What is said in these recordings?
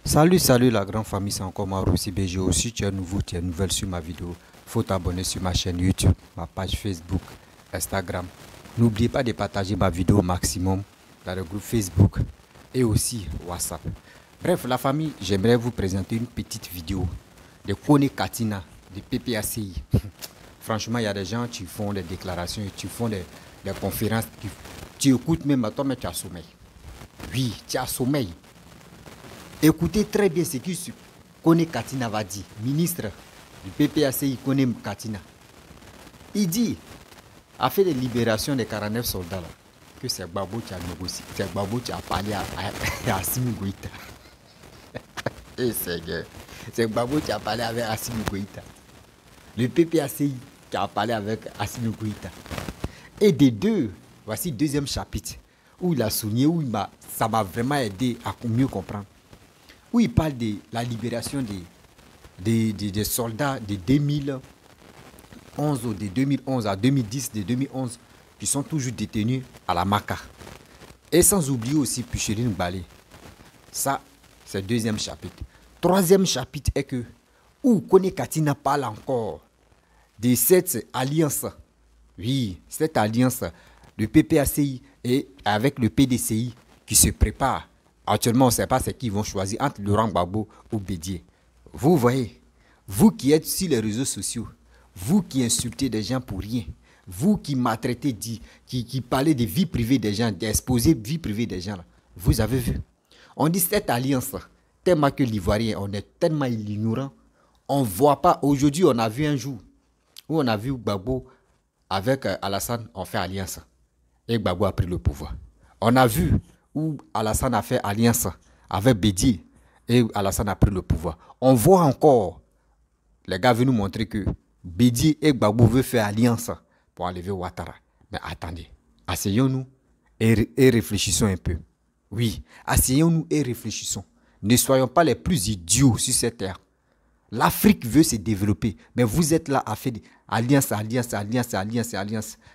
Salut la grande famille, c'est encore moi Rossi BGO. Si tu es nouveau, tu es nouvelle sur ma vidéo, faut t'abonner sur ma chaîne YouTube, ma page Facebook, Instagram. N'oubliez pas de partager ma vidéo au maximum dans le groupe Facebook et aussi WhatsApp. Bref, la famille, j'aimerais vous présenter une petite vidéo de Kone Katina, de PPACI. Franchement, il y a des gens qui font des déclarations, qui font des conférences, tu écoutes même à toi, mais tu as sommeil. Oui, tu as sommeil. Écoutez très bien ce que Kone Katina va dire, ministre du PPACI Kone Katina. Il dit, a fait de libération des 49 soldats là, que c'est Gbagbo qui a négocié, c'est Gbagbo qui a parlé à Assimi Goïta. Et c'est Gbagbo qui a parlé avec Assimi Goïta. Le PPACI qui a parlé avec Assimi Goïta. Et des deux, voici le deuxième chapitre, où il a souligné, ça m'a vraiment aidé à mieux comprendre. Où il parle de la libération des soldats de 2011 ou de 2011 à 2010, de 2011, qui sont toujours détenus à la Maka. Et sans oublier aussi Picheline Balé. Ça, c'est le deuxième chapitre. Troisième chapitre est que, où Kone Katina parle encore de cette alliance. Oui, cette alliance de PPACI et avec le PDCI qui se prépare. Actuellement, on ne sait pas ce qu'ils vont choisir entre Laurent Gbagbo ou Bédié. Vous voyez, vous qui êtes sur les réseaux sociaux, vous qui insultez des gens pour rien, vous qui maltraitez, qui parlez de vie privée des gens, d'exposer vie privée des gens, là, vous avez vu. On dit cette alliance, tellement que l'Ivoirien, on est tellement ignorant, on ne voit pas. Aujourd'hui, on a vu un jour où on a vu Gbagbo avec Alassane, on fait alliance. Et Gbagbo a pris le pouvoir. On a vu où Alassane a fait alliance avec Bédié et Alassane a pris le pouvoir. On voit encore, les gars veulent nous montrer que Bédié et Gbagbo veulent faire alliance pour enlever Ouattara. Mais attendez, asseyons-nous et réfléchissons un peu. Oui, asseyons-nous et réfléchissons. Ne soyons pas les plus idiots sur cette terre. L'Afrique veut se développer, mais vous êtes là à faire alliance.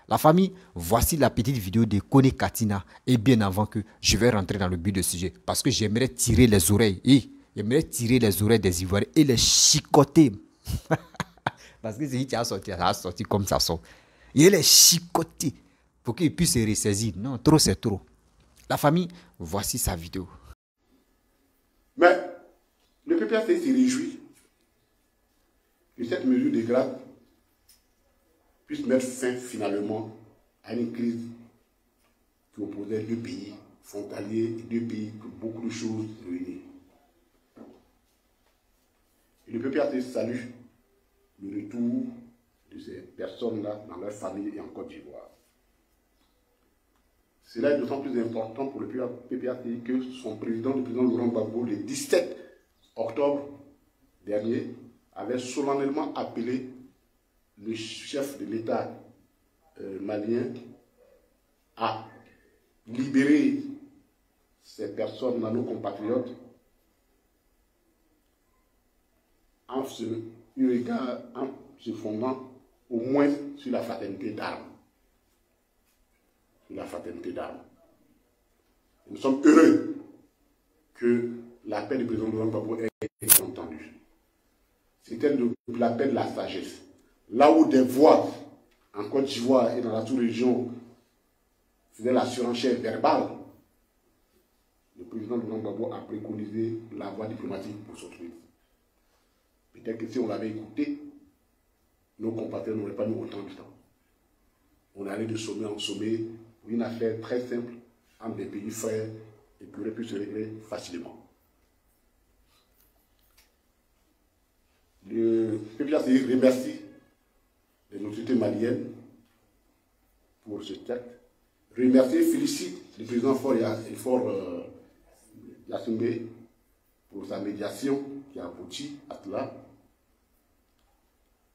La famille, voici la petite vidéo de Kone Katina. Et bien avant que je vais rentrer dans le but du sujet, parce que j'aimerais tirer les oreilles, j'aimerais tirer les oreilles des Ivoiriens et les chicoter. Parce que si tu as sorti, ça a sorti comme ça sort. Et les chicoter pour qu'ils puissent se ressaisir. Non, trop c'est trop. La famille, voici sa vidéo. Mais le PPAC s'est réjoui que cette mesure de grâce puisse mettre fin finalement à une crise qui opposait deux pays frontaliers et deux pays pour beaucoup de choses réunies. Et le PPAC salue le retour de ces personnes-là dans leur famille et en Côte d'Ivoire. Cela est d'autant plus important pour le PPAC que son président, le président Laurent Gbagbo, le 17 octobre dernier, avait solennellement appelé le chef de l'État malien à libérer ces personnes, nos compatriotes, en se fondant au moins sur la fraternité d'armes. Nous sommes heureux que l'appel du président Laurent Gbagbo ait été entendu. C'était l'appel de la sagesse. Là où des voix en Côte d'Ivoire et dans la sous-région faisaient la surenchère verbale, le président Laurent Gbagbo a préconisé la voie diplomatique pour s'autoriser. Peut-être que si on l'avait écouté, nos compatriotes n'auraient pas mis autant de temps. On allait de sommet en sommet pour une affaire très simple entre des pays frères et qui aurait pu se régler facilement. Le PPAC remercie les autorités maliennes pour ce texte. Remercie et félicite le président Faure Gnassingbé pour sa médiation qui a abouti à cela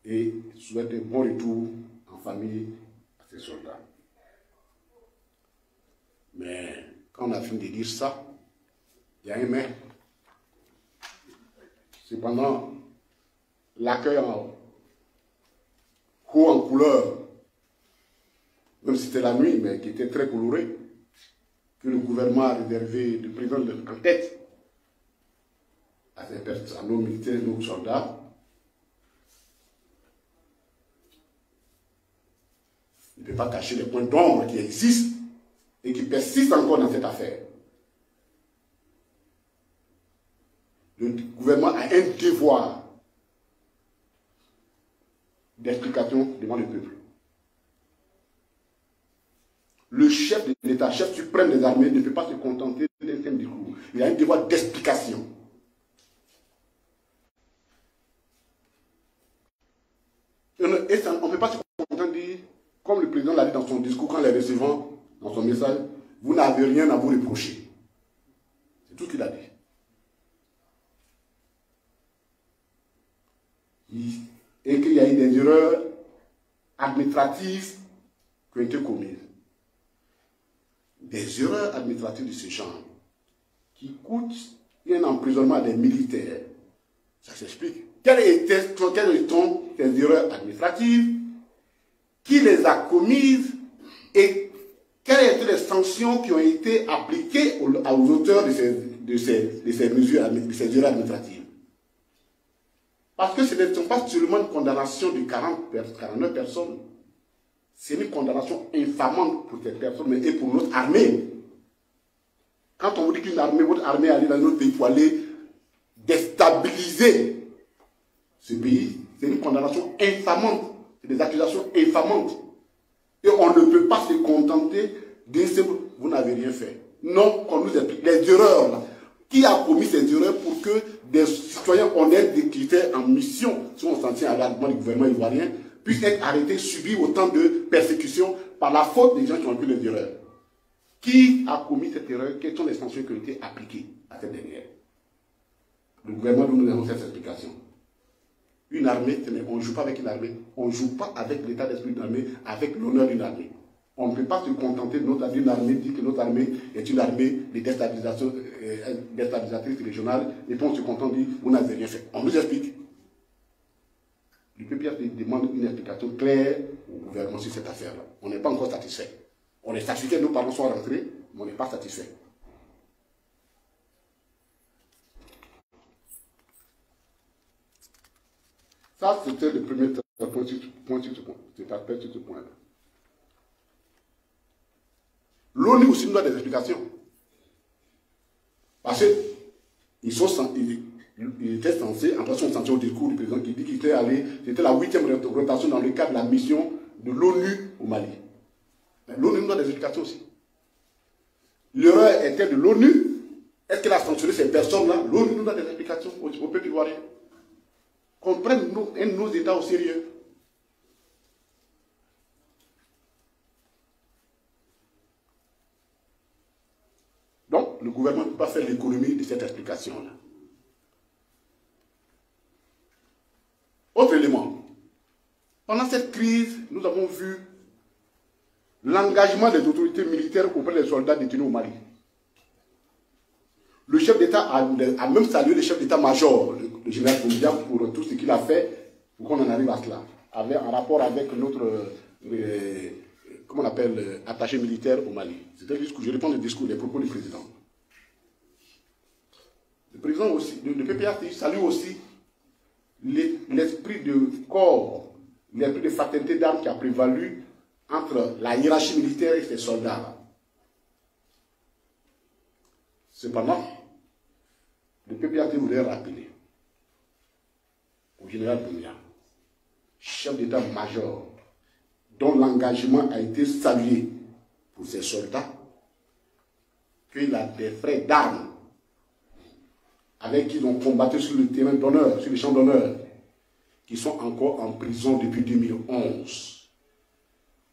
et souhaite un bon retour en famille à ces soldats. Mais quand on a fini de dire ça, il y a un mais. Cependant, l'accueil en haut en couleur, même si c'était la nuit, mais qui était très coloré, que le gouvernement a réservé, le président en tête, à nos militaires, nos soldats, il ne peut pas cacher les points d'ombre qui existent et qui persistent encore dans cette affaire. Le gouvernement a un devoir d'explication devant le peuple. Le chef de l'État, chef suprême des armées, ne peut pas se contenter d'un simple discours. Il a un devoir d'explication. Et on ne peut pas se contenter de dire, comme le président l'a dit dans son discours, quand les recevant, dans son message, vous n'avez rien à vous reprocher. C'est tout ce qu'il a dit. Et qu'il y a eu des erreurs administratives qui ont été commises. Des erreurs administratives de ce genre qui coûtent un emprisonnement à des militaires. Ça s'explique. Quelles sont ces erreurs administratives? Qui les a commises? Et quelles étaient les sanctions qui ont été appliquées aux auteurs de ces mesures, de ces erreurs administratives? Parce que ce ne sont pas seulement une condamnation de 49 personnes. C'est une condamnation infamante pour ces personnes, mais et pour notre armée. Quand on vous dit qu'une armée, votre armée allait dans notre pays pour aller déstabiliser ce pays, c'est une condamnation infamante. C'est des accusations infamantes. Et on ne peut pas se contenter de ce vous n'avez rien fait. Non, qu'on nous explique les erreurs là. Qui a commis ces erreurs pour que des citoyens honnêtes qui étaient en mission, si on s'en tient à l'argument du gouvernement ivoirien, puissent être arrêtés, subir autant de persécutions par la faute des gens qui ont commis les erreurs. Qui a commis cette erreur? Quelles sont les sanctions qui ont été appliquées à cette dernière? Le gouvernement nous donne cette explication. Une armée, on ne joue pas avec une armée, on ne joue pas avec l'état d'esprit d'une armée, avec l'honneur d'une armée. On ne peut pas se contenter d'une armée, dire que notre armée est une armée de déstabilisatrice régionale, et puis on se contente de dire, vous n'avez rien fait. On nous explique. Le PPRD demande une explication claire au gouvernement sur cette affaire-là. On n'est pas encore satisfait. On est satisfait que nos parents soient rentrés, mais on n'est pas satisfait. Ça, c'était le premier point sur ce point. Cet aspect sur ce point-là. L'ONU aussi nous a des explications. Parce qu'ils étaient censés, en passant au discours du président qui dit qu'il était allé, c'était la 8e rotation dans le cadre de la mission de l'ONU au Mali. L'ONU nous a des explications aussi. L'erreur était de l'ONU. Est-ce qu'elle a sanctionné ces personnes-là? L'ONU nous a des explications au peuple ivoirien. Qu'on prenne nos États au sérieux. Donc, le gouvernement ne peut pas faire l'économie de cette explication-là. Autre élément. Pendant cette crise, nous avons vu l'engagement des autorités militaires auprès des soldats détenus au Mali. Le chef d'État a même salué le chef d'État-major, le général Koumbia, pour tout ce qu'il a fait pour qu'on en arrive à cela. En rapport avec notre, comment on appelle, attaché militaire au Mali. C'était le discours, je réponds au discours, les propos du président. Le président aussi, le PPRD salue aussi l'esprit de corps, l'esprit de fraternité d'armes qui a prévalu entre la hiérarchie militaire et ses soldats. Cependant, le PPRD voudrait rappeler au général Doumbia, chef d'état-major, dont l'engagement a été salué pour ses soldats, qu'il a des frères d'armes avec qui ils ont combattu sur le terrain d'honneur, sur les champs d'honneur, qui sont encore en prison depuis 2011,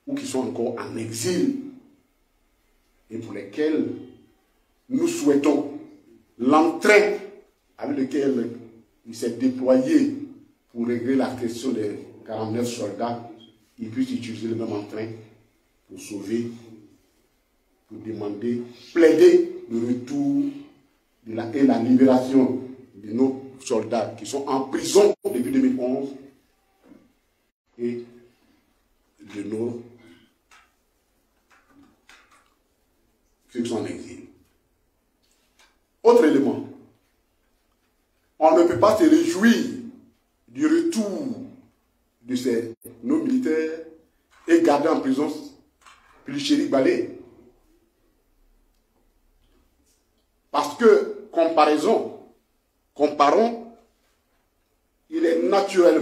ou qui sont encore en exil, et pour lesquels nous souhaitons l'entrain avec lequel il s'est déployé pour régler la question des 49 soldats, il puisse utiliser le même entrain pour sauver, pour demander, plaider le retour et la libération de nos soldats qui sont en prison depuis 2011 et de nos ceux qui sont en exil. Autre élément, On ne peut pas se réjouir du retour de nos militaires et garder en prison Picheri Balé. Parce que, comparons, il est naturel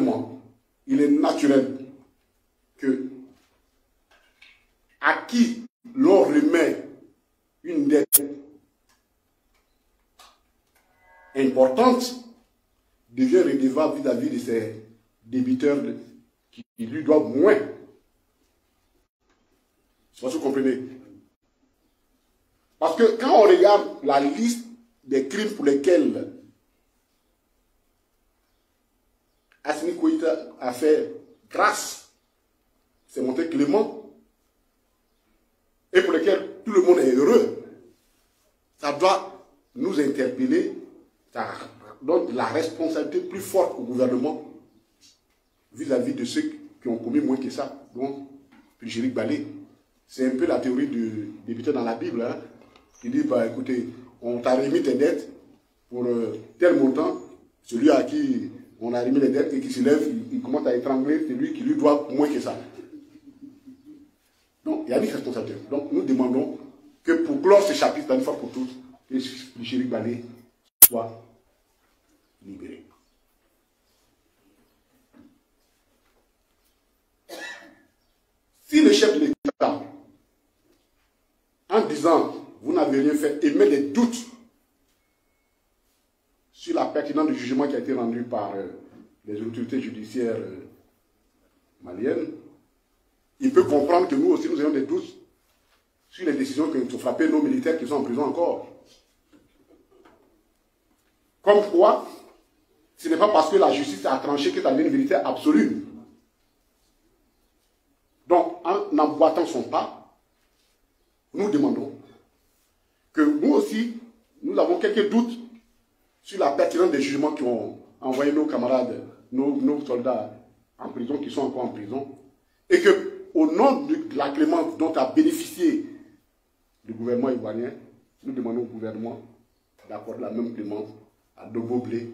que à qui l'on remet une dette importante devient redevable vis-à-vis de ses débiteurs qui lui doivent moins. Je sais pas si vous comprenez. Parce que quand on regarde la liste des crimes pour lesquels Assimi Goïta a fait grâce, c'est montré clément, et pour lesquels tout le monde est heureux, ça doit nous interpeller, ça donne la responsabilité plus forte au gouvernement vis-à-vis de ceux qui ont commis moins que ça, donc Picheri Balé. C'est un peu la théorie du député dans la Bible, hein, qui dit, bah, écoutez, on t'a remis tes dettes pour tel montant, celui à qui on a remis les dettes et qui se lève, il commence à étrangler celui qui lui doit moins que ça. Donc, il y a une responsabilité. Donc, nous demandons que pour clore ce chapitre, une fois pour toutes, que Picheri Balé soit libéré. Si le chef de l'État, en disant vous n'avez rien fait, émet des doutes sur la pertinence du jugement qui a été rendu par les autorités judiciaires maliennes, il peut comprendre que nous aussi nous ayons des doutes sur les décisions qui ont frappé nos militaires qui sont en prison encore. Comme quoi, ce n'est pas parce que la justice a tranché que ça devient une vérité absolue. Donc, en emboîtant son pas, nous demandons que nous aussi, nous avons quelques doutes sur la pertinence des jugements qui ont envoyé nos camarades, nos soldats en prison, qui sont encore en prison, et que, au nom de la clémence dont a bénéficié le gouvernement ivoirien, nous demandons au gouvernement d'accorder la même clémence à Dogoblé,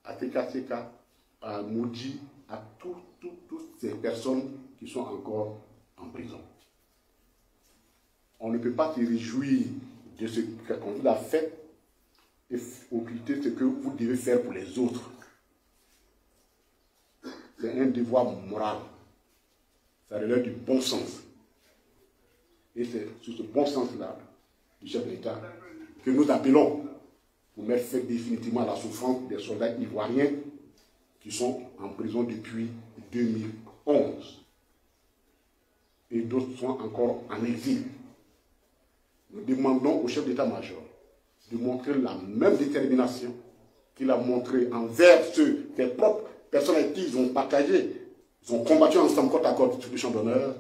à Tekaseka, à Moudji, à toutes ces personnes qui sont encore en prison. On ne peut pas se réjouir de ce qu'on vous a fait et occulter ce que vous devez faire pour les autres. C'est un devoir moral. Ça relève du bon sens. Et c'est sur ce bon sens-là, du chef de l'État, que nous appelons pour mettre fin définitivement à la souffrance des soldats ivoiriens qui sont en prison depuis 2011. Et d'autres sont encore en exil. Nous demandons au chef d'état-major de montrer la même détermination qu'il a montré envers ceux, ses propres personnes avec qui ils ont partagé, ils ont combattu ensemble côte à côte sur le champ d'honneur,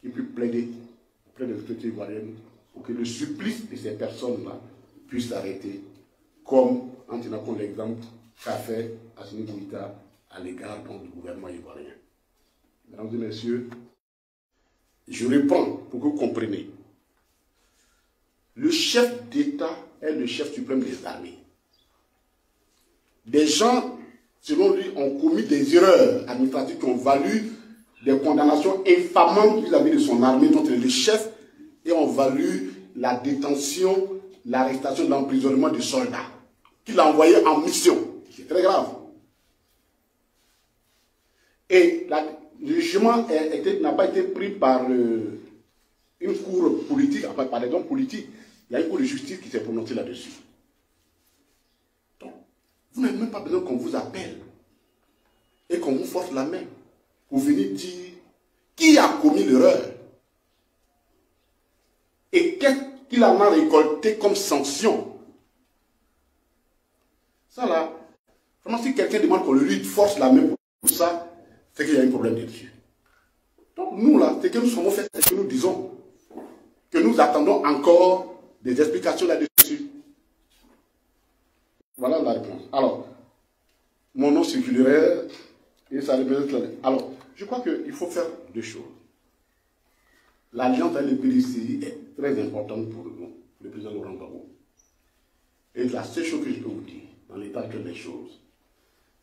qui puisse plaider auprès des autorités ivoiriennes pour que le supplice de ces personnes-là puisse s'arrêter, comme en tenant compte l'exemple qu'a fait Assimi Goïta à l'égard du gouvernement ivoirien. Mesdames et messieurs, je reprends pour que vous compreniez. Le chef d'État est le chef suprême des armées. Des gens, selon lui, ont commis des erreurs administratives qui ont valu des condamnations infamantes vis-à-vis de son armée, dont il est le chef, et ont valu la détention, l'arrestation, l'emprisonnement de soldats qu'il a envoyés en mission. C'est très grave. Et le jugement n'a pas été pris par une cour politique, enfin par des hommes politiques. Il y a une cour de justice qui s'est prononcée là-dessus. Donc, vous n'avez même pas besoin qu'on vous appelle et qu'on vous force la main pour venir dire qui a commis l'erreur et qu'est-ce qu'il en a récolté comme sanction. Ça là, vraiment si quelqu'un demande qu'on lui force la main pour ça, c'est qu'il y a un problème dessus. Donc nous là, ce que nous sommes fait, c'est que nous disons que nous attendons encore des explications là-dessus. Voilà la réponse. Alors, mon nom circulaire et ça représente la... Alors, je crois qu'il faut faire deux choses. L'alliance avec le PDCI est très importante pour nous, le président Laurent Gbagbo. Et la seule chose que je peux vous dire, dans l'état actuel des choses,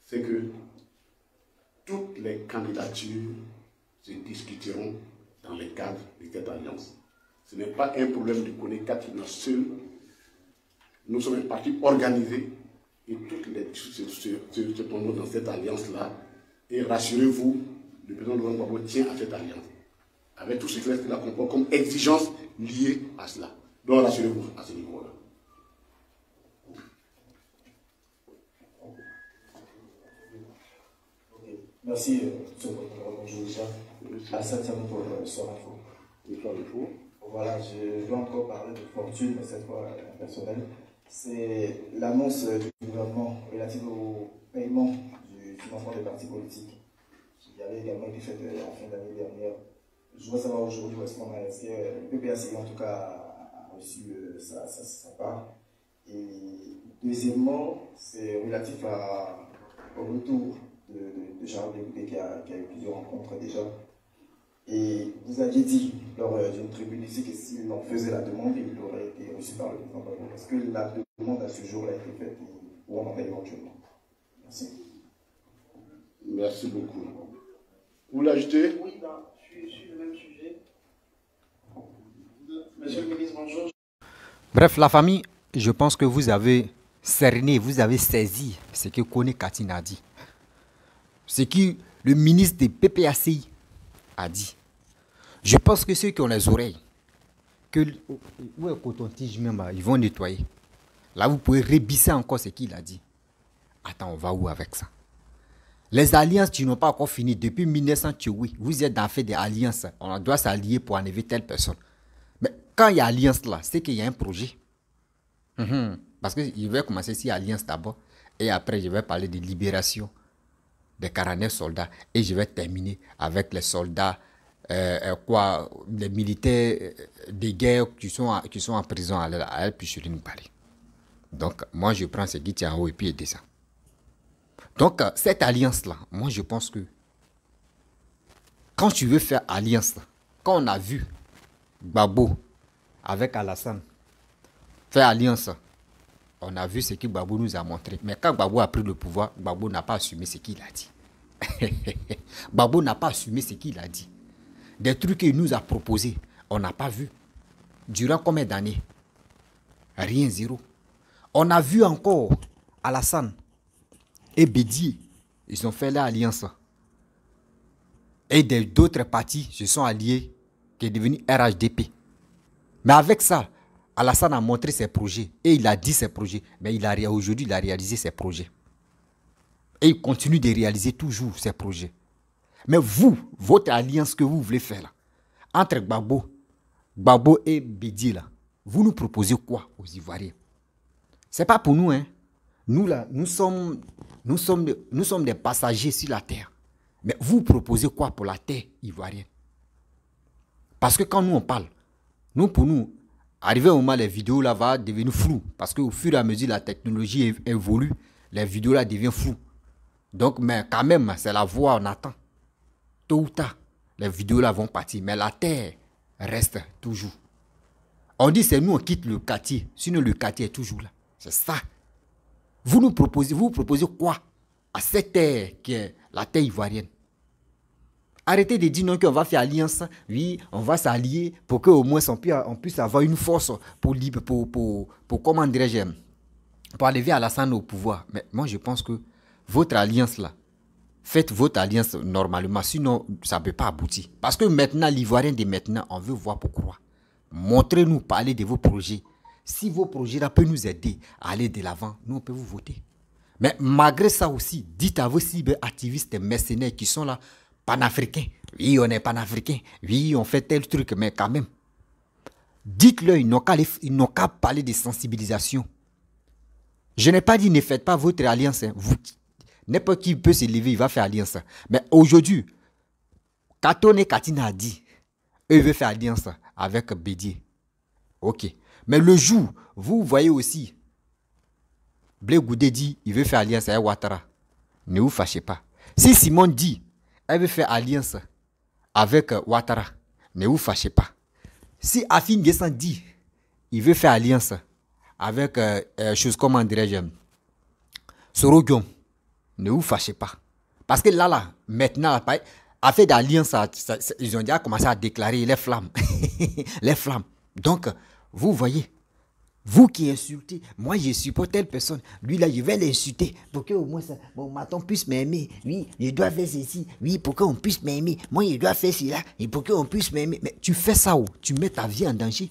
c'est que toutes les candidatures se discuteront dans le cadre de cette alliance. Ce n'est pas un problème de connaître Katina seul. Nous sommes un parti organisé et toutes les discussions se prendront dans cette alliance-là. Et rassurez-vous, le président Laurent Gbagbo tient à cette alliance, avec tout ce qu'il a comporte comme exigence liée à cela. Donc rassurez-vous à ce niveau-là. Merci, bonjour déjà. À cette pour Soir Info. Voilà, je vais encore parler de fortune, mais cette fois personnelle. C'est l'annonce du gouvernement relative au paiement du financement des partis politiques, qui avait également été faite en fin d'année dernière. Je veux savoir aujourd'hui où est-ce qu'on a. Est-ce que le PPACI en tout cas a reçu sa part. Et deuxièmement, c'est relatif au retour de Charles Blé qui a eu plusieurs rencontres déjà. Et vous aviez dit lors d'une tribune ici que s'il en faisait la demande, il aurait été reçu par le président Gbagbo. Est-ce que la demande à ce jour a été faite ou on en est éventuellement? Merci. Merci beaucoup. Vous l'ajoutez? Oui, je suis le même sujet. Monsieur le ministre, bonjour. Bref, la famille, je pense que vous avez cerné, vous avez saisi ce que Kone Katina a dit. Ce que le ministre des PPACI a dit. Je pense que ceux qui ont les oreilles, où est coton-tige même, ils vont nettoyer. Là, vous pouvez rebisser encore ce qu'il a dit. Attends, on va où avec ça? Les alliances qui n'ont pas encore fini depuis 1900, oui, vous êtes dans fait des alliances. On doit s'allier pour enlever telle personne. Mais quand il y a alliance là, c'est qu'il y a un projet. Parce que je vais commencer si alliance d'abord. Et après, je vais parler de libération des 49 soldats. Et je vais terminer avec les soldats, les militaires de guerre qui sont en prison à El Picholine Paris. Donc, moi, je prends ce qui tient en haut et puis je descends. Donc, cette alliance-là, moi, je pense que quand tu veux faire alliance, quand on a vu Gbagbo avec Alassane faire alliance, on a vu ce que Gbagbo nous a montré. Mais quand Gbagbo a pris le pouvoir, Gbagbo n'a pas assumé ce qu'il a dit. Gbagbo n'a pas assumé ce qu'il a dit. Des trucs qu'il nous a proposés, on n'a pas vu. Durant combien d'années? Rien, zéro. On a vu encore Alassane et Bédié, ils ont fait l'alliance. Et d'autres partis se sont alliés, qui est devenu RHDP. Mais avec ça, Alassane a montré ses projets et il a dit ses projets. Mais aujourd'hui, il a réalisé ses projets. Et il continue de réaliser toujours ses projets. Mais vous, votre alliance que vous voulez faire là, entre Gbagbo et Bédié là, vous nous proposez quoi aux Ivoiriens? C'est pas pour nous, hein. Nous là, nous sommes des passagers sur la terre. Mais vous proposez quoi pour la terre ivoirienne? Parce que quand nous on parle, pour nous, arrivé au moment les vidéos là va devenir floues. Parce qu'au fur et à mesure la technologie évolue, les vidéos là deviennent floues. Donc, mais quand même, c'est la voix on attend. Tôt ou tard, les vidéos là vont partir. Mais la terre reste toujours. On dit c'est nous on quitte le quartier. Sinon le quartier est toujours là. C'est ça. Vous proposez quoi à cette terre qui est la terre ivoirienne? Arrêtez de dire non qu'on va faire alliance. Oui, on va s'allier pour qu'au moins on puisse avoir une force pour comment dirais-je, pour arriver à Alassane au pouvoir. Mais moi, je pense que votre alliance là, faites votre alliance normalement. Sinon, ça ne peut pas aboutir. Parce que maintenant, l'Ivoirien de maintenant, on veut voir pourquoi. Montrez-nous, parlez de vos projets. Si vos projets là peuvent nous aider à aller de l'avant, nous, on peut vous voter. Mais malgré ça aussi, dites à vos cyberactivistes et mercenaires qui sont là, panafricains. Oui, on est panafricains. Oui, on fait tel truc, mais quand même. Dites-leur, ils n'ont qu'à parler de sensibilisation. Je n'ai pas dit ne faites pas votre alliance. Hein. N'importe qui peut se lever, il va faire alliance. Mais aujourd'hui, Katone Katina a dit, eux veulent faire alliance avec Bédié. Ok. Mais le jour, vous voyez aussi, Blé Goudé dit, il veut faire alliance avec Ouattara. Ne vous fâchez pas. Si Simon dit, elle veut faire alliance avec Ouattara, ne vous fâchez pas. Si Afin Guessan dit, il veut faire alliance avec chose comment dirais-je, Sorogium, Ne vous fâchez pas. Parce que là, maintenant, à fait d'alliance, ils ont déjà commencé à déclarer les flammes. Les flammes. Donc, vous voyez, vous qui insultez, moi je supporte telle personne, lui là je vais l'insulter pour que au moins mon maton puisse m'aimer. Oui, je dois faire ceci, oui, pour qu'on puisse m'aimer. Moi je dois faire cela, et pour qu'on puisse m'aimer. Mais tu fais ça où? Tu mets ta vie en danger.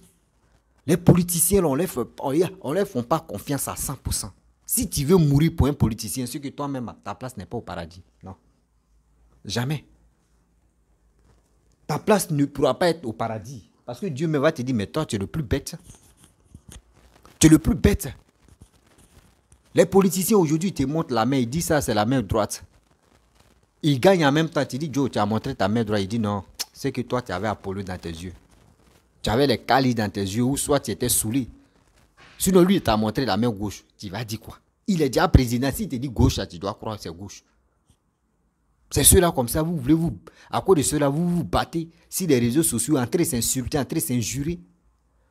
Les politiciens, on ne leur font pas confiance à 100%. Si tu veux mourir pour un politicien, c'est que toi-même, ta place n'est pas au paradis. Non. Jamais. Ta place ne pourra pas être au paradis. Parce que Dieu me va te dire, mais toi, tu es le plus bête. Tu es le plus bête. Les politiciens aujourd'hui te montrent la main, ils disent ça, c'est la main droite. Ils gagnent en même temps. Tu dis, Joe, tu as montré ta main droite. Il dit, non, c'est que toi, tu avais Apollo dans tes yeux. Tu avais les calis dans tes yeux, ou soit tu étais saoulé. Sinon, lui, il t'a montré la main gauche. Tu vas dire quoi? Il est déjà président. S'il te dit gauche, tu dois croire que c'est gauche. C'est ceux-là comme ça, vous voulez à cause de ceux-là, vous vous battez sur les réseaux sociaux, en train de s'insulter, en train de s'injurer.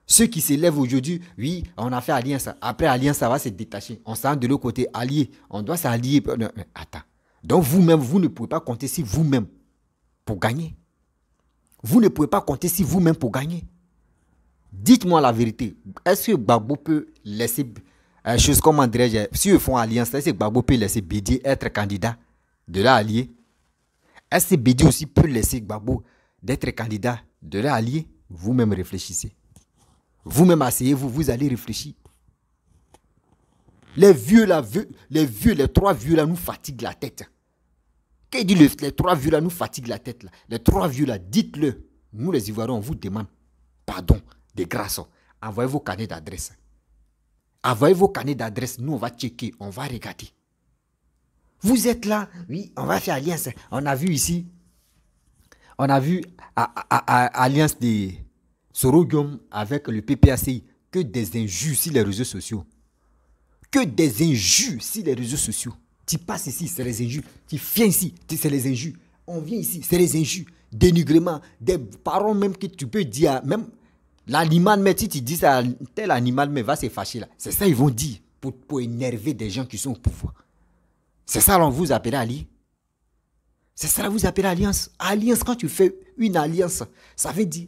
Ceux qui s'élèvent aujourd'hui, oui, on a fait alliance. Après alliance, ça va se détacher. On s'en de l'autre côté, allié. On doit s'allier. Mais attends. Donc vous-même, vous ne pouvez pas compter sur vous-même pour gagner. Vous ne pouvez pas compter sur vous-même pour gagner. Dites-moi la vérité. Est-ce que Gbagbo peut laisser, chose comme André, si ils font alliance, est-ce que Gbagbo peut laisser Bédié être candidat de l'allié? Est-ce que Bédié aussi peut laisser Gbagbo d'être candidat de l'allié? Vous-même réfléchissez. Vous-même asseyez-vous, vous allez réfléchir. Les vieux là, les trois vieux là nous fatiguent la tête. Qu'est-ce dit les trois vieux là nous fatiguent la tête là? Les trois vieux là, dites-le. Nous les Ivoiriens, on vous demande pardon, de grâce. Envoyez vos carnets d'adresse. Envoyez vos carnets d'adresse, nous on va checker, on va regarder. Vous êtes là, oui, on va faire alliance. On a vu ici, on a vu alliance de Sorogium avec le PPACI, que des injures sur les réseaux sociaux. Que des injures sur les réseaux sociaux. Tu passes ici, c'est les injures. Tu viens ici, c'est les injures. On vient ici, c'est les injures. Dénigrement, des paroles même que tu peux dire, même l'animal, mais si tu dis ça, tel animal mais va se fâcher là. C'est ça ils vont dire pour énerver des gens qui sont au pouvoir. C'est ça qu'on vous appelle allié. C'est ça que vous appelez alliance. Alliance, quand tu fais une alliance, ça veut dire,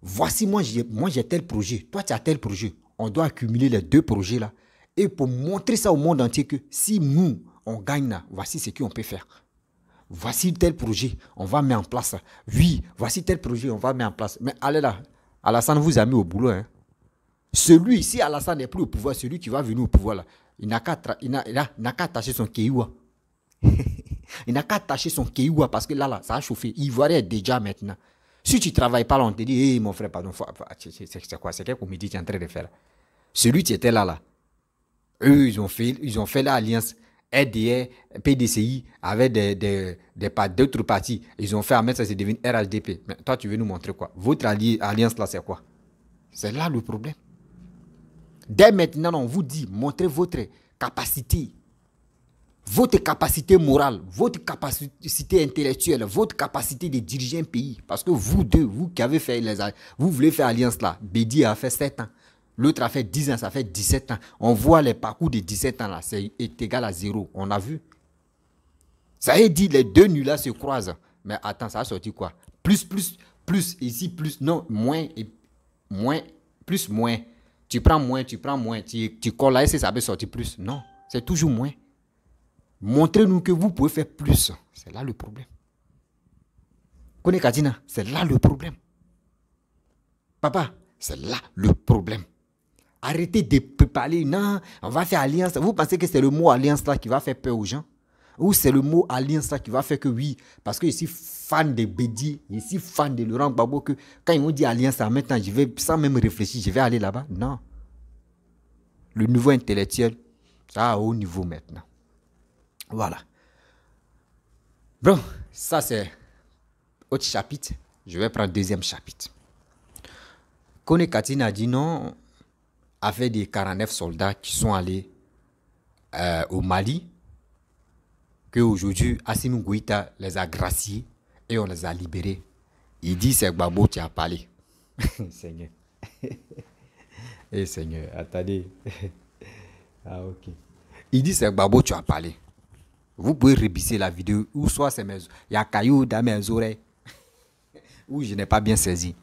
voici moi j'ai tel projet, toi tu as tel projet. On doit accumuler les deux projets là. Et pour montrer ça au monde entier que si nous, on gagne là, voici ce qu'on peut faire. Voici tel projet, on va mettre en place. Oui, voici tel projet, on va mettre en place. Mais allez là, Alassane vous a mis au boulot. Hein. Celui, si Alassane n'est plus au pouvoir, celui qui va venir au pouvoir là, il n'a qu'à attacher son kéoua. Il n'a qu'à attacher son kéoua parce que là, ça a chauffé. Ivoirien déjà maintenant. Si tu ne travailles pas là, on te dit, hey, mon frère, pardon, c'est quoi? C'est quelle comédie tu es en train de faire là? Celui qui était là, eux, ils ont fait l'alliance RDR, PDCI avec d'autres partis. Ils ont fait à mettre ça, c'est devenu RHDP. Mais toi, tu veux nous montrer quoi? Votre alliance là, c'est quoi? C'est là le problème. Dès maintenant, on vous dit, montrez votre capacité morale, votre capacité intellectuelle, votre capacité de diriger un pays. Parce que vous deux, vous qui avez fait vous voulez faire alliance là. Bédi a fait 7 ans. L'autre a fait 10 ans, ça fait 17 ans. On voit les parcours de 17 ans là, c'est égal à 0. On a vu. Ça veut dire les deux nuls là se croisent. Mais attends, ça a sorti quoi? Plus, ici, plus, non, moins, plus, moins. Tu prends moins, tu colles là et ça peut sortir plus. Non, c'est toujours moins. Montrez-nous que vous pouvez faire plus. C'est là le problème. Kone Kadina, c'est là le problème. Papa, c'est là le problème. Arrêtez de parler, non, on va faire alliance. Vous pensez que c'est le mot alliance là qui va faire peur aux gens? Ou c'est le mot alliance là qui va faire que oui, parce que je suis fan de Bédi, je suis fan de Laurent Gbagbo, que quand ils m'ont dit alliance, maintenant, je vais, sans même réfléchir, je vais aller là-bas. Non. Le niveau intellectuel, ça a haut niveau maintenant. Voilà. Bon, ça c'est autre chapitre. Je vais prendre deuxième chapitre. Kone Katina a dit non, avec des 49 soldats qui sont allés au Mali, qu'aujourd'hui, Assimi Goïta les a graciés et on les a libérés. Il dit, c'est Gbagbo qui a parlé. Seigneur. Seigneur, attendez. Ah, ok. Il dit, c'est Gbagbo qui a parlé. Vous pouvez réviser la vidéo, ou soit c'est mes... Il y a cailloux dans mes oreilles, où je n'ai pas bien saisi.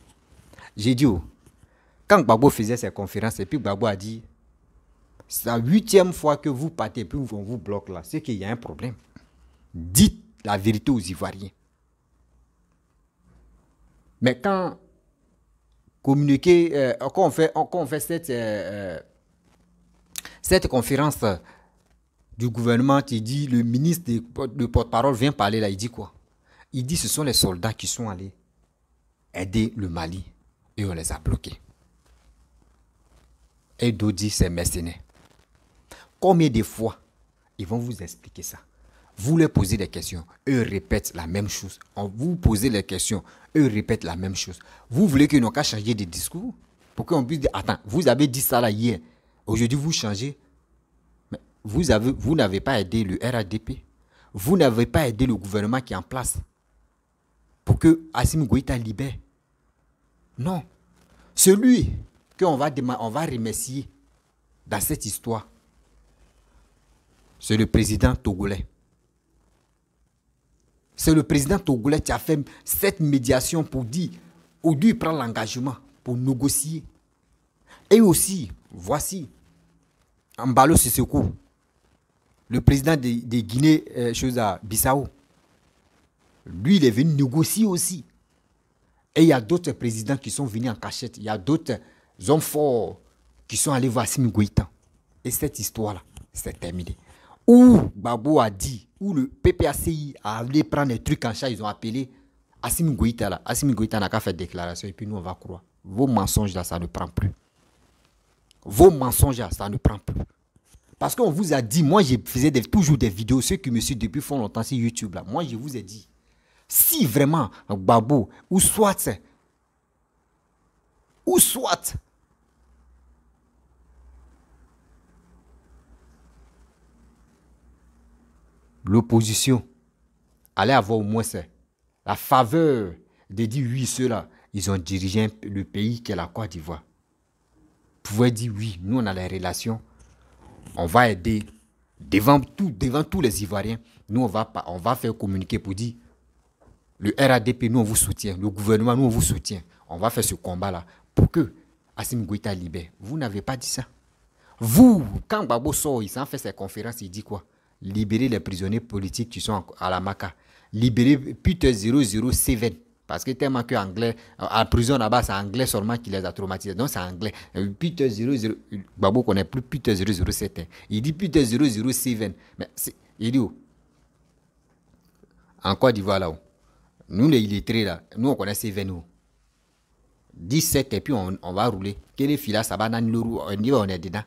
J'ai dit, quand Gbagbo faisait ses conférences, et puis Gbagbo a dit, c'est la 8e fois que vous partez, puis on vous bloque là, c'est qu'il y a un problème. Dites la vérité aux Ivoiriens. Mais quand communiquer, quand on fait cette conférence du gouvernement, il dit, le ministre de porte-parole vient parler là, il dit quoi? Il dit ce sont les soldats qui sont allés aider le Mali et on les a bloqués. Et d'autres disent c'est mercenaires. Combien de fois ils vont vous expliquer ça? Vous leur posez des questions, eux répètent la même chose. Vous posez les questions, eux répètent la même chose. Vous voulez qu'ils n'ont qu'à changer de discours? Pour qu'on puisse dire, attends, vous avez dit ça là hier, aujourd'hui vous changez. Mais vous n'avez pas aidé le RADP. Vous n'avez pas aidé le gouvernement qui est en place pour que Assimi Goïta libère. Non. Celui qu'on va remercier dans cette histoire, c'est le président togolais. C'est le président togolais qui a fait cette médiation pour dire, aujourd'hui, prendre l'engagement pour négocier. Et aussi, voici, Embalo Sissoko, le président de Guinée, Bissau. Lui, il est venu négocier aussi. Et il y a d'autres présidents qui sont venus en cachette. Il y a d'autres hommes forts qui sont allés voir Assimi Goïta. Et cette histoire-là, c'est terminé. Où Gbagbo a dit, où le PPACI a allé prendre les trucs en charge, ils ont appelé Assimi Goïta là. Assimi Goïta n'a qu'à faire déclaration et puis nous on va croire. Vos mensonges là, ça ne prend plus. Vos mensonges là, ça ne prend plus. Parce qu'on vous a dit, moi je faisais toujours des vidéos, ceux qui me suivent depuis font longtemps sur YouTube là. Moi je vous ai dit, si vraiment Gbagbo, ou soit l'opposition allait avoir au moins la faveur de dire oui, ceux-là, ils ont dirigé le pays qui est la Côte d'Ivoire. Pouvaient dire oui, nous on a les relations, on va aider devant tous les Ivoiriens, nous on va faire communiquer pour dire le RADP, nous on vous soutient, le gouvernement, nous on vous soutient, on va faire ce combat-là pour que Assimi Goïta libère. Vous n'avez pas dit ça. Vous, quand Gbagbo sort, il s'en fait ses conférences, il dit quoi? Libérer les prisonniers politiques qui sont à la Maka. Libérer Peter 007. Parce que tellement que anglais, en prison là-bas, c'est anglais seulement qui les a traumatisés. Donc c'est anglais. Peter 00, Gbagbo ne connaît plus Peter 007. Hein. Il dit Peter 007. Mais il dit où? En Côte d'Ivoire là-haut. Nous les illettrés là, nous on connaît Seven où? 17 et puis on va rouler. Quel est fila, ça va dans le roue, on est dedans.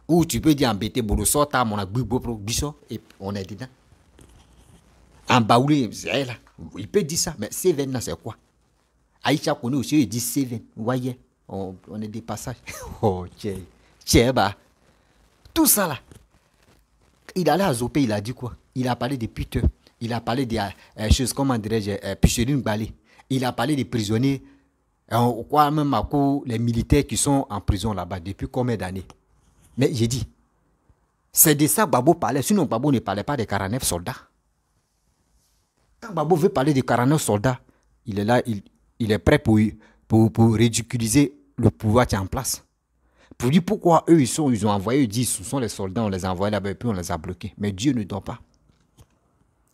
Ou tu peux dire embêter, boulot, sort, on a biso, et on est dedans. En baoulé, c'est là. Il peut dire ça, mais Seven là, c'est quoi? Aïcha connaît aussi, il dit Seven. Vous voyez, on est des passages. Oh, tiens, bah. Tout ça là. Il allait à Zopé, il a dit quoi? Il a parlé des puteurs. Il a parlé des choses, comment dirais-je, Picheline Balé. Il a parlé des prisonniers, quoi même à coup, les militaires qui sont en prison là-bas depuis combien d'années? Mais j'ai dit, c'est de ça que Gbagbo parlait. Sinon, Gbagbo ne parlait pas des 49 soldats. Quand Gbagbo veut parler des 49 soldats, il est là, il est prêt pour ridiculiser le pouvoir qui est en place. Pour dire pourquoi eux, ils ont envoyé, ils disent, ce sont les soldats, on les a envoyés là-bas et puis on les a bloqués. Mais Dieu ne dort pas.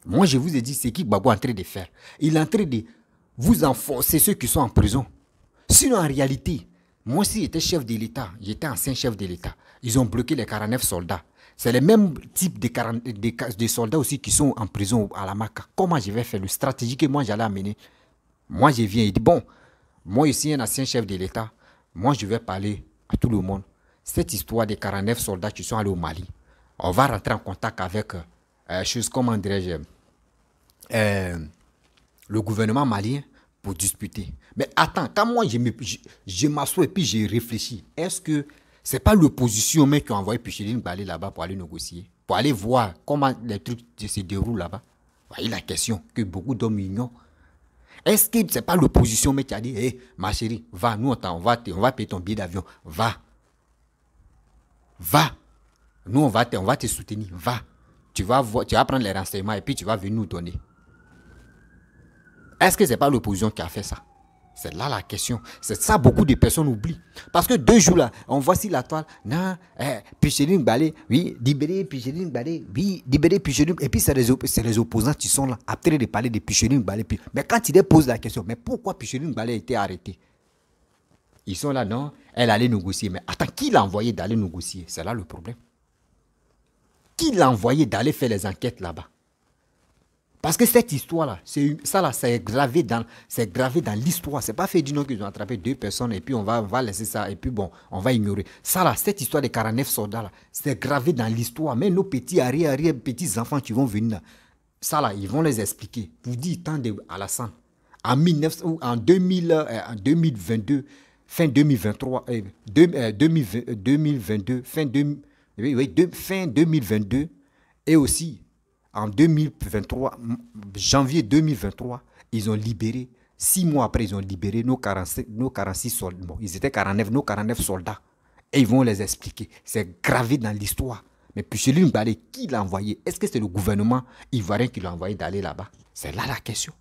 Moi, je vous ai dit, c'est qui Gbagbo est en train de faire. Il est en train de vous enfoncer ceux qui sont en prison. Sinon, en réalité, moi, si j'étais chef de l'État, j'étais ancien chef de l'État, ils ont bloqué les 49 soldats. C'est le même type de soldats aussi qui sont en prison à la Maka. Comment je vais faire le stratégie que moi j'allais amener? Moi, je viens et dis, bon, moi ici, un ancien chef de l'État, moi, je vais parler à tout le monde. Cette histoire des 49 soldats qui sont allés au Mali, on va rentrer en contact avec, comment dirais-je, le gouvernement malien pour discuter. Mais attends, quand moi je m'assois et puis je réfléchis, est-ce que c'est pas l'opposition mais qui a envoyé Picheline Balé là-bas pour aller négocier, pour aller voir comment les trucs se déroulent là-bas? Voyez la question que beaucoup d'hommes ignorent. Est-ce que c'est pas l'opposition mais qui a dit, hé, ma chérie, va, nous on va payer ton billet d'avion, va, nous on va te soutenir, va. tu vas prendre les renseignements et puis tu vas venir nous donner. Est-ce que ce n'est pas l'opposition qui a fait ça? C'est là la question. C'est ça beaucoup de personnes oublient. Parce que 2 jours là, on voit sur la toile, non, Picheline Balé, oui, libéré Picheline Balé, oui, libéré Picheline. Et puis c'est les opposants qui sont là, après de parler de Picheline Balé. Mais quand ils posent la question, mais pourquoi Picheline Balé a été arrêté? Ils sont là, non, elle allait négocier. Mais attends, qui l'a envoyé d'aller négocier? C'est là le problème. Qui l'a envoyé d'aller faire les enquêtes là-bas? Parce que cette histoire-là, c'est gravé dans l'histoire. Ce n'est pas fait du nom qu'ils ont attrapé 2 personnes et puis on va laisser ça et puis bon, on va ignorer. Ça là, cette histoire des 49 soldats là, c'est gravé dans l'histoire. Mais nos petits petits enfants qui vont venir là, ça là, ils vont les expliquer. Pour dire tant de Alassane. En 2022, fin 2023, 2022, fin 2022 et aussi en 2023, janvier 2023, ils ont libéré, 6 mois après, ils ont libéré nos 46 soldats. Bon, ils étaient 49, nos 49 soldats. Et ils vont les expliquer. C'est gravé dans l'histoire. Mais Picheline Balé, qui l'a envoyé? Est-ce que c'est le gouvernement ivoirien qui l'a envoyé d'aller là-bas? C'est là la question.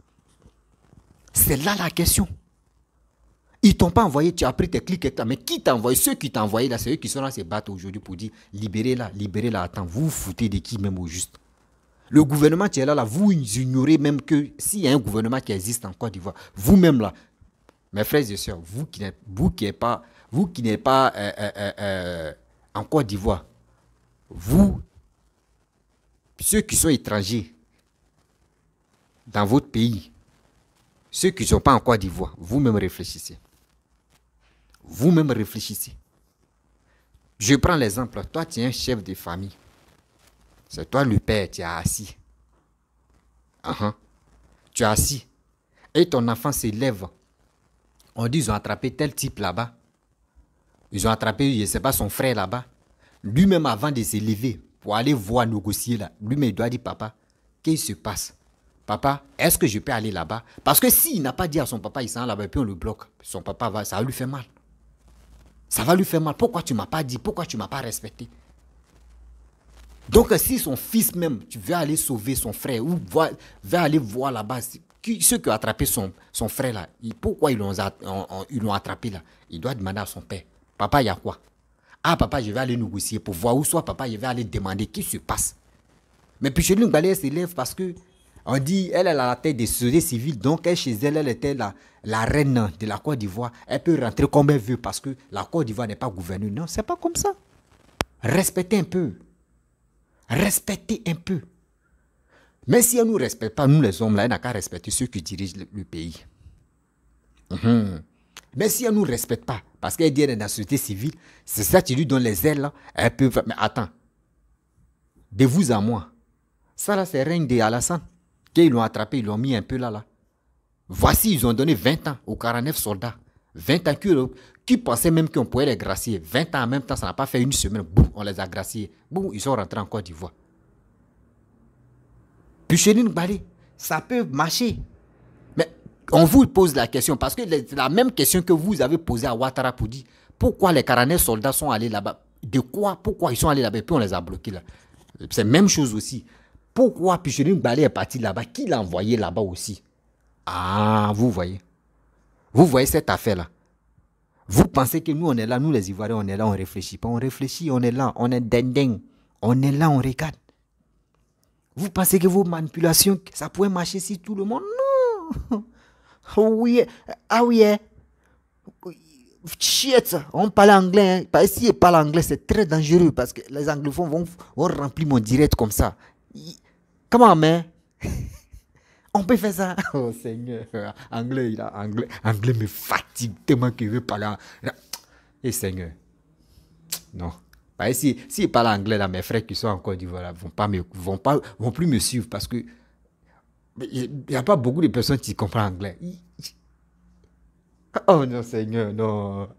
C'est là la question. Ils ne t'ont pas envoyé, tu as pris tes clics et mais qui t'a envoyé? Ceux qui t'ont envoyé là, c'est eux qui sont là se battre aujourd'hui pour dire libérez-la, libérez-la. Attends, vous vous foutez de qui même au juste? Le gouvernement qui est là, vous ignorez même que s'il y a un gouvernement qui existe en Côte d'Ivoire, vous-même là, mes frères et sœurs, vous qui n'êtes pas en Côte d'Ivoire, vous, ceux qui sont étrangers dans votre pays, ceux qui ne sont pas en Côte d'Ivoire, vous-même réfléchissez. Vous-même réfléchissez. Je prends l'exemple, toi tu es un chef de famille. C'est toi le père, tu es assis. Tu es assis. Et ton enfant s'élève. On dit ils ont attrapé tel type là-bas. Ils ont attrapé, je ne sais pas, son frère là-bas. Lui-même, avant de s'élever, pour aller voir négocier là, lui-même, il doit dire, papa, qu'est-ce qui se passe? Papa, est-ce que je peux aller là-bas? Parce que s'il n'a pas dit à son papa, il s'en là-bas, et puis on le bloque. Son papa, ça va lui faire mal. Ça va lui faire mal. Pourquoi tu ne m'as pas dit? Pourquoi tu ne m'as pas respecté? Donc, si son fils même, tu veux aller sauver son frère, ou va aller voir là-bas, ceux qui ont attrapé son frère là, pourquoi ils l'ont attrapé là? Il doit demander à son père, papa, il y a quoi? Ah, papa, je vais aller négocier pour voir, ou soit papa, je vais aller demander qu'est-ce qui se passe. Mais puis Picheline Balé s'élève parce que, on dit, elle a la tête des sociétés civiles, donc chez elle, elle était la reine de la Côte d'Ivoire. Elle peut rentrer comme elle veut parce que la Côte d'Ivoire n'est pas gouvernée. Non, c'est pas comme ça. Respectez un peu. Respectez un peu. Mais si elle ne nous respecte pas, nous les hommes, là, elle n'a qu'à respecter ceux qui dirigent le pays. Mais si elle ne nous respecte pas, parce qu'elle dit qu'elle est dans la société civile, c'est ça qui lui donne les ailes, là, elle peut... Mais attends, de vous à moi, ça là, c'est règne de Alassane. Qu'ils l'ont attrapé, ils l'ont mis un peu là. Voici, ils ont donné 20 ans aux 49 soldats. 20 ans qui pensaient même qu'on pouvait les gracier. 20 ans en même temps, ça n'a pas fait une semaine. Boum, on les a graciés. Boum, ils sont rentrés en Côte d'Ivoire. Picheline Balé, ça peut marcher. Mais on vous pose la question, parce que c'est la même question que vous avez posée à Ouattara pour dire pourquoi les 49 soldats sont allés là-bas. De quoi? Pourquoi ils sont allés là-bas et puis on les a bloqués là. C'est la même chose aussi. Pourquoi Picheline Balé est parti là-bas? Qui l'a envoyé là-bas aussi? Ah, vous voyez. Vous voyez cette affaire-là. Vous pensez que nous, on est là, nous les Ivoiriens, on est là, on ne réfléchit pas. On réfléchit, on est là, on est dinding. On est là, on regarde. Vous pensez que vos manipulations, ça pourrait marcher sur tout le monde? Non. Oui. Ah oui. Shit, on parle anglais. Parce que si ils parlent anglais, c'est très dangereux parce que les anglophones vont remplir mon direct comme ça. Comment, man? On peut faire ça. Oh Seigneur, anglais me fatigue tellement qu'il veut parler. Et Seigneur, non. S'ils parlent anglais, là, mes frères qui sont en Côte d'Ivoire vont plus me suivre parce que il n'y a pas beaucoup de personnes qui comprennent anglais. Oh non Seigneur, non.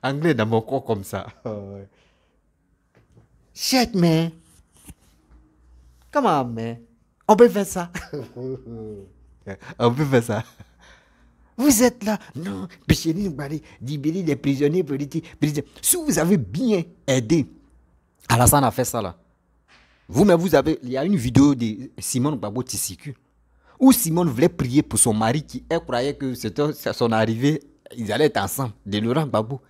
Anglais dans mon corps comme ça. Oh. Shit, man. Comment, man? On peut faire ça. On peut faire ça. Vous êtes là. Non, Picheline Balé, libérer les prisonniers politiques. Si vous avez bien aidé, Alassane a fait ça là. Vous-même, il y a une vidéo de Simone Gbagbo qui circule, où Simone voulait prier pour son mari qui, elle croyait que c'était son arrivée, ils allaient être ensemble, de Laurent Gbagbo.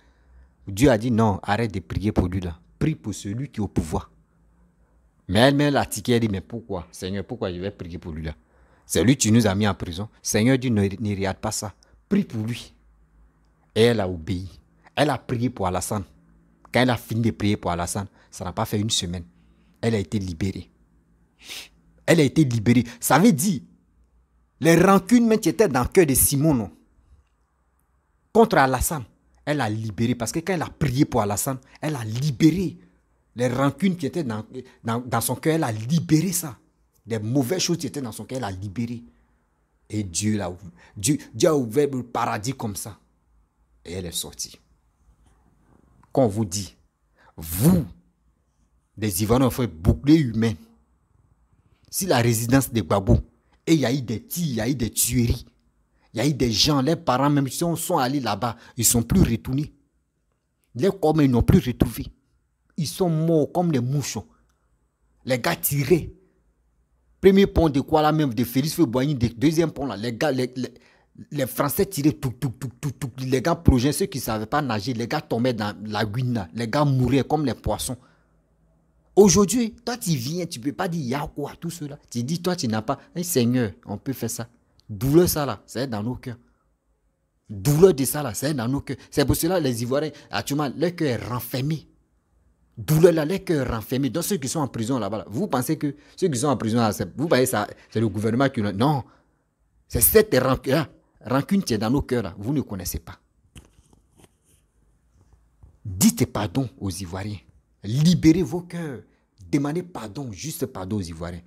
Dieu a dit non, arrête de prier pour lui là. Prie pour celui qui est au pouvoir. Mais elle a tiqué, elle dit mais pourquoi? Seigneur, pourquoi je vais prier pour lui là? C'est lui qui nous a mis en prison. Seigneur dit ne regarde pas ça. Prie pour lui. Et elle a obéi. Elle a prié pour Alassane. Quand elle a fini de prier pour Alassane, ça n'a pas fait une semaine. Elle a été libérée. Elle a été libérée. Ça veut dire, les rancunes même qui étaient dans le cœur de Simone contre Alassane, elle a libéré. Parce que quand elle a prié pour Alassane, elle a libéré les rancunes qui étaient dans son cœur. Elle a libéré ça. Des mauvaises choses qui étaient dans son cœur, elle a libéré. Et Dieu a ouvert le paradis comme ça. Et elle est sortie. Quand on vous dit, vous, des Ivoiriens, ont fait bouclier humain. Si la résidence de Gbagbo, et il y a eu des tirs, il y a eu des tueries, il y a eu des gens, les parents même si on sont allés là-bas, ils ne sont plus retournés. Les corps, ils n'ont plus retrouvé. Ils sont morts comme les mouchons. Les gars tirés. Premier pont de quoi là même, de Félix Feu-Boigny, deuxième pont là, les gars, les Français tiraient tout. Les gars projet, ceux qui ne savaient pas nager, les gars tombaient dans la guine, les gars mouraient comme les poissons. Aujourd'hui, toi tu viens, tu ne peux pas dire y'a quoi, tout cela. Tu dis, toi tu n'as pas, hey, Seigneur, on peut faire ça. Douleur ça là, c'est dans nos cœurs. Douleur de ça là, c'est dans nos cœurs. C'est pour cela les Ivoiriens, actuellement, leur cœur est renfermé. Douleur là, leur cœur est renfermé. Donc ceux qui sont en prison là-bas, là, vous pensez que ceux qui sont en prison là, vous voyez ça, c'est le gouvernement qui... Non, c'est cette rancune qui est dans nos cœurs là, vous ne connaissez pas. Dites pardon aux Ivoiriens. Libérez vos cœurs. Demandez pardon, juste pardon aux Ivoiriens.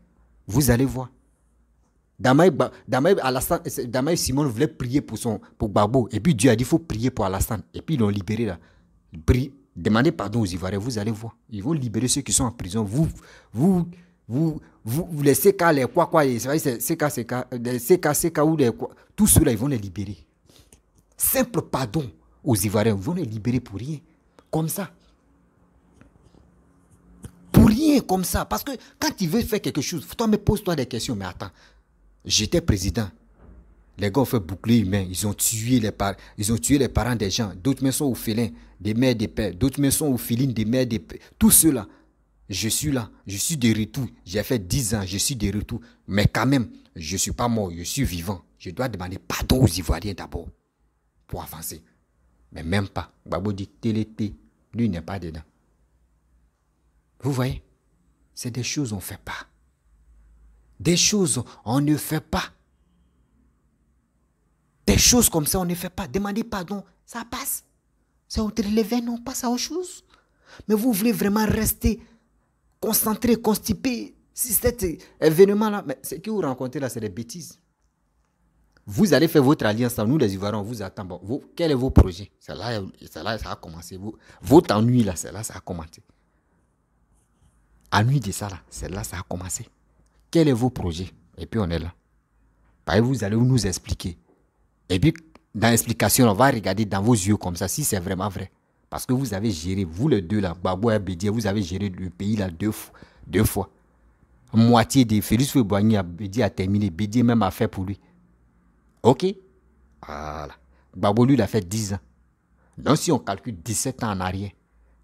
Vous allez voir. Damaï Simone voulait prier pour Gbagbo. Et puis Dieu a dit, il faut prier pour Alassane. Et puis ils l'ont libéré là. Demandez pardon aux Ivoiriens, vous allez voir. Ils vont libérer ceux qui sont en prison. Vous laissez qu'à les quoi, CK ou les quoi. Tous ceux-là, ils vont les libérer. Simple pardon aux Ivoiriens. Ils vont les libérer pour rien. Comme ça. Pour rien comme ça. Parce que quand tu veux faire quelque chose, toi, mais pose-toi des questions. Mais attends, j'étais président. Les gars ont fait bouclier humain. Ils ont tué les parents des gens. D'autres mais sont au félin, des mères, des pères. D'autres mais sont au félines, des mères, des pères. Tout cela, je suis là. Je suis de retour. J'ai fait 10 ans, je suis de retour. Mais quand même, je ne suis pas mort. Je suis vivant. Je dois demander pardon aux Ivoiriens d'abord. Pour avancer. Mais même pas. Gbagbo dit télété. Lui n'est pas dedans. Vous voyez? C'est des choses qu'on ne fait pas. Des choses on ne fait pas. Des choses comme ça, on ne fait pas. Demandez pardon, ça passe. C'est autre levé, non, pas ça autre chose. Mais vous voulez vraiment rester concentré, constipé. Si cet événement-là, mais ce que vous rencontrez là, c'est des bêtises. Vous allez faire votre alliance, nous les Ivoiriens, on vous attend. Bon, quel est vos projets? C'est là, ça a commencé. Votre ennui là, c'est là, ça a commencé. Ennui de ça là, c'est là, ça a commencé. Quel est vos projets? Et puis on est là. Vous allez nous expliquer. Et puis, dans l'explication, on va regarder dans vos yeux comme ça, si c'est vraiment vrai. Parce que vous avez géré, vous les deux là, Gbagbo et Bédié, vous avez géré le pays là deux fois. Moitié de Félix Feu-Boigny, Bédié a terminé. Bédié même a fait pour lui. Ok? Voilà. Gbagbo lui, il a fait 10 ans. Donc, si on calcule 17 ans en arrière,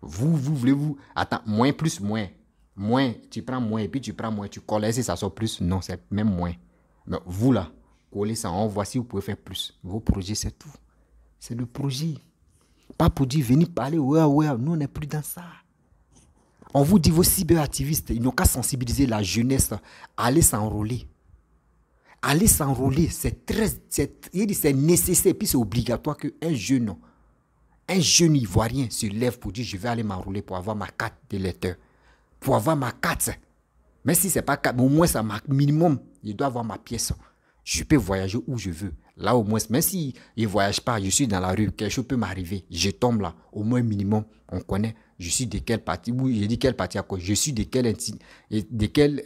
vous voulez-vous... Attends, moins plus moins. Moins, tu prends moins et puis tu prends moins. Tu colles, si ça sort plus. Non, c'est même moins. Mais vous là, collez ça, on voit si vous pouvez faire plus. Vos projets, c'est tout. C'est le projet. Pas pour dire, venez parler, ouais, nous on n'est plus dans ça. On vous dit, vos cyberactivistes, ils n'ont qu'à sensibiliser la jeunesse à aller s'enrôler. Aller s'enrôler, c'est nécessaire, puis c'est obligatoire qu'un jeune Ivoirien se lève pour dire, je vais aller m'enrôler pour avoir ma carte d'électeur. Pour avoir ma carte. Mais si ce n'est pas carte, au moins ça marque minimum, je dois avoir ma pièce. Je peux voyager où je veux. Là, au moins, même si je ne voyage pas, je suis dans la rue, quelque chose peut m'arriver. Je tombe là. Au moins, minimum, on connaît. Je suis de quel parti. Oui, je dis quel parti à quoi. Je suis de quelle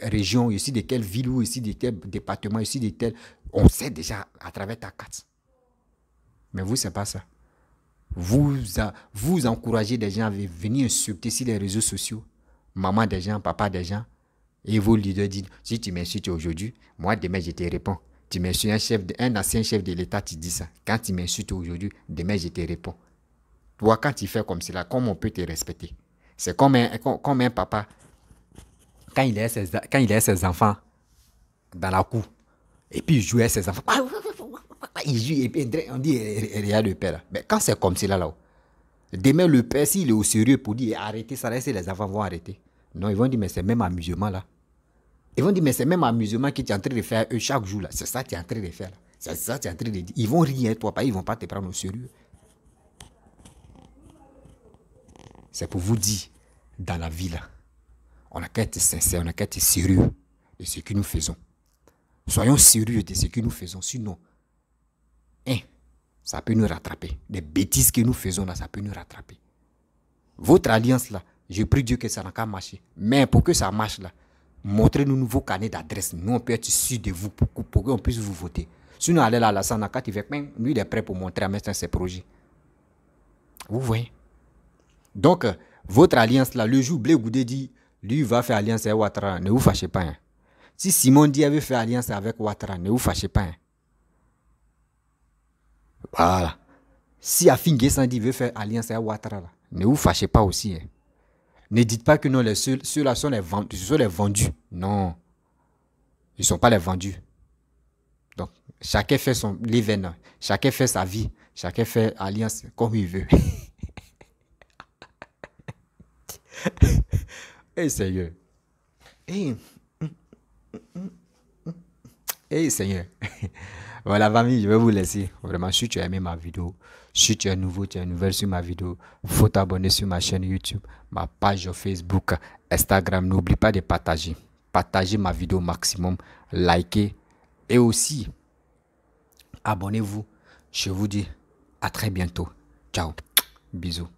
région, je suis de quelle ville, ou je suis de quel département, je suis de tel. On sait déjà à travers ta carte. Mais vous, ce n'est pas ça. Vous encouragez des gens à venir insulter sur les réseaux sociaux. Maman des gens, papa des gens. Et vos leaders disent, si tu m'insultes aujourd'hui, moi demain je te réponds. Tu m'insultes un ancien chef de l'État, tu dis ça. Quand tu m'insultes aujourd'hui, demain je te réponds. Toi, quand tu fais comme cela, comment on peut te respecter? C'est comme un papa, quand il a ses enfants dans la cour, et puis il joue avec ses enfants. Il joue, et puis on dit, regarde le père. Mais quand c'est comme cela, là, demain, le père, s'il est au sérieux pour dire arrêtez ça, là, les enfants vont arrêter. Non, ils vont dire, mais c'est même amusement là. Ils vont dire, mais c'est même amusement que tu es en train de faire eux chaque jour là. C'est ça que tu es en train de faire là. C'est ça que tu es en train de dire. Ils vont rire, toi, pas, ils vont pas te prendre au sérieux. C'est pour vous dire, dans la vie là, on a qu'à être sincère, on a qu'à être sérieux de ce que nous faisons. Soyons sérieux de ce que nous faisons, sinon, ça peut nous rattraper. Les bêtises que nous faisons là, ça peut nous rattraper. Votre alliance là, je prie Dieu que ça n'a qu'à marcher. Mais pour que ça marche là, montrez-nous vos carnets d'adresse. Nous, on peut être sûr de vous pour qu'on puisse vous voter. Sinon, allez là, ça n'a qu'à te faire, lui, il est prêt pour montrer à mettre ses projets. Vous voyez? Donc, votre alliance là, le jour Blé Goudé dit, lui, il va faire alliance avec Ouattara, ne vous fâchez pas. Hein. Si Simon dit, il veut faire alliance avec Ouattara, ne vous fâchez pas. Hein. Voilà. Si Afingue Sandi veut faire alliance avec Ouattara, là, ne vous fâchez pas aussi. Hein. Ne dites pas que non, ceux-là sont les vendus. Non. Ils ne sont pas les vendus. Donc, chacun fait son l'événement. Chacun fait sa vie. Chacun fait alliance comme il veut. Hey Seigneur. Hey Seigneur. Voilà, famille, je vais vous laisser. Vraiment, si tu as aimé ma vidéo, si tu es nouveau, tu es nouvelle sur ma vidéo, il faut t'abonner sur ma chaîne YouTube, ma page Facebook, Instagram. N'oublie pas de partager. Partagez ma vidéo au maximum, likez et aussi abonnez-vous. Je vous dis à très bientôt. Ciao. Bisous.